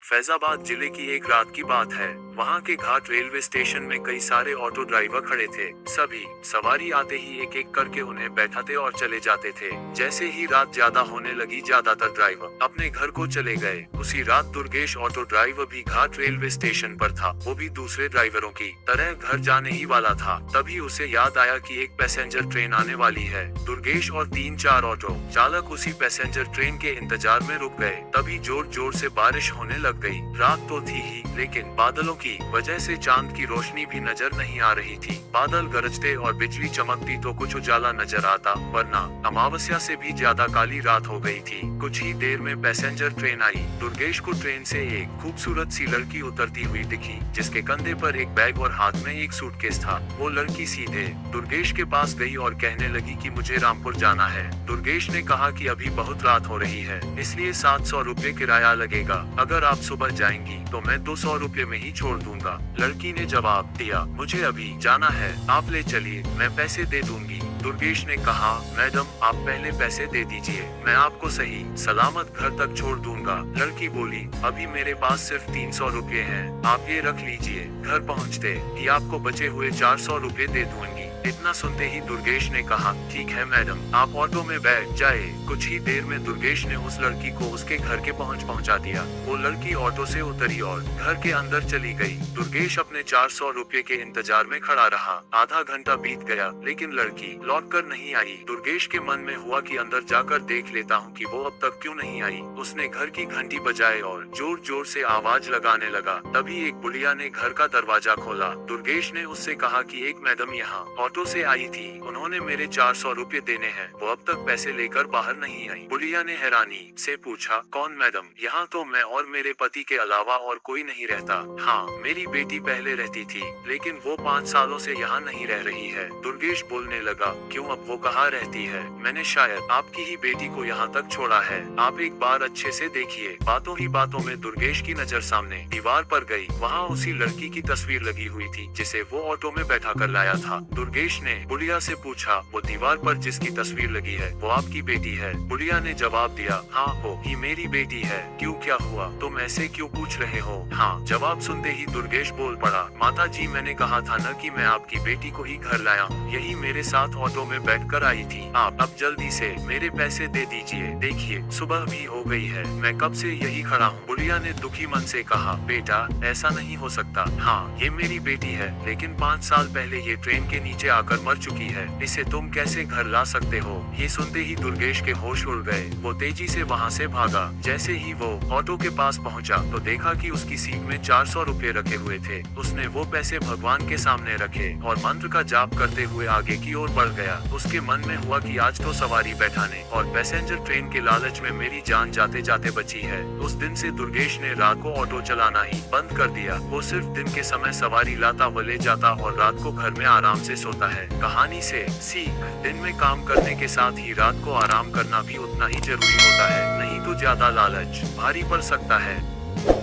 फैजाबाद जिले की एक रात की बात है। वहाँ के घाट रेलवे स्टेशन में कई सारे ऑटो ड्राइवर खड़े थे। सभी सवारी आते ही एक एक करके उन्हें बैठाते और चले जाते थे। जैसे ही रात ज्यादा होने लगी, ज्यादातर ड्राइवर अपने घर को चले गए। उसी रात दुर्गेश ऑटो ड्राइवर भी घाट रेलवे स्टेशन पर था। वो भी दूसरे ड्राइवरों की तरह घर जाने ही वाला था। तभी उसे याद आया कि एक पैसेंजर ट्रेन आने वाली है। दुर्गेश और 3-4 ऑटो चालक उसी पैसेंजर ट्रेन के इंतजार में रुक गए। तभी जोर जोर से बारिश होने लग गई। रात तो थी ही, लेकिन बादलों की वजह से चांद की रोशनी भी नजर नहीं आ रही थी। बादल गरजते और बिजली चमकती तो कुछ उजाला नजर आता, वरना अमावस्या से भी ज्यादा काली रात हो गई थी। कुछ ही देर में पैसेंजर ट्रेन आई। दुर्गेश को ट्रेन से एक खूबसूरत सी लड़की उतरती हुई दिखी, जिसके कंधे पर एक बैग और हाथ में एक सूटकेस था। वो लड़की सीधे दुर्गेश के पास गई और कहने लगी कि मुझे रामपुर जाना है। दुर्गेश ने कहा कि अभी बहुत रात हो रही है, इसलिए 700 रुपए किराया लगेगा। अगर आप सुबह जाएंगी तो मैं 200 रुपए में ही छोड़ दूंगा। लड़की ने जवाब दिया, मुझे अभी जाना है, आप ले चलिए, मैं पैसे दे दूंगी। दुर्गेश ने कहा, मैडम आप पहले पैसे दे दीजिए, मैं आपको सही सलामत घर तक छोड़ दूंगा। लड़की बोली, अभी मेरे पास सिर्फ 300 रुपए हैं, आप ये रख लीजिए, घर पहुंचते ही आपको बचे हुए 400 रुपए दे दूंगी। इतना सुनते ही दुर्गेश ने कहा, ठीक है मैडम, आप ऑटो में बैठ जाए। कुछ ही देर में दुर्गेश ने उस लड़की को उसके घर के पहुंचा दिया। वो लड़की ऑटो से उतरी और घर के अंदर चली गई। दुर्गेश अपने 400 रुपए के इंतजार में खड़ा रहा। आधा घंटा बीत गया, लेकिन लड़की लौट कर नहीं आई। दुर्गेश के मन में हुआ कि अंदर जाकर देख लेता हूँ कि वो अब तक क्यों नहीं आई। उसने घर की घंटी बजाए और जोर जोर से आवाज लगाने लगा। तभी एक बुढ़िया ने घर का दरवाजा खोला। दुर्गेश ने उससे कहा कि एक मैडम यहाँ ऑटो से आई थी, उन्होंने मेरे 400 रुपए देने हैं, वो अब तक पैसे लेकर बाहर नहीं आई। बुढ़िया ने हैरानी से पूछा, कौन मैडम? यहाँ तो मैं और मेरे पति के अलावा और कोई नहीं रहता। हाँ, मेरी बेटी पहले रहती थी, लेकिन वो 5 सालों से यहाँ नहीं रह रही है। दुर्गेश बोलने लगा, क्यों, अब वो कहाँ रहती है? मैंने शायद आपकी ही बेटी को यहाँ तक छोड़ा है, आप एक बार अच्छे से देखिए। बातों ही बातों में दुर्गेश की नजर सामने दीवार पर गई। वहाँ उसी लड़की की तस्वीर लगी हुई थी, जिसे वो ऑटो में बैठा कर लाया था। दुर्गेश ने बुढ़िया से पूछा, वो दीवार पर जिसकी तस्वीर लगी है वो आपकी बेटी है? बुढ़िया ने जवाब दिया, हाँ वो ही मेरी बेटी है। क्यों, क्या हुआ? तुम ऐसे क्यों पूछ रहे हो? हाँ, जवाब सुनते ही दुर्गेश बोल पड़ा, माता जी मैंने कहा था न कि मैं आपकी बेटी को ही घर लाया हूँ, यही मेरे साथ ऑटो में बैठकर आई थी। आप अब जल्दी से मेरे पैसे दे दीजिए, देखिए सुबह भी हो गई है, मैं कब से यही खड़ा हूँ। बुढ़िया ने दुखी मन से कहा, बेटा ऐसा नहीं हो सकता। हाँ, ये मेरी बेटी है, लेकिन 5 साल पहले ये ट्रेन के नीचे आकर मर चुकी है, इसे तुम कैसे घर ला सकते हो? ये सुनते ही दुर्गेश के होश उड़ गए। वो तेजी से वहाँ से भागा। जैसे ही वो ऑटो के पास पहुँचा तो देखा कि उसकी सीट में 400 रुपए रखे हुए थे। उसने वो पैसे भगवान के सामने रखे और मंत्र का जाप करते हुए आगे की ओर बढ़ गया। उसके मन में हुआ कि आज तो सवारी बैठाने और पैसेंजर ट्रेन के लालच में मेरी जान जाते जाते बची है। उस दिन से दुर्गेश ने रात को ऑटो चलाना ही बंद कर दिया। वो सिर्फ दिन के समय सवारी लाता व ले जाता और रात को घर में आराम से सोता है। कहानी से सीख, दिन में काम करने के साथ ही रात को आराम करना भी उतना ही जरूरी होता है, नहीं तो ज्यादा लालच भारी पड़ सकता है।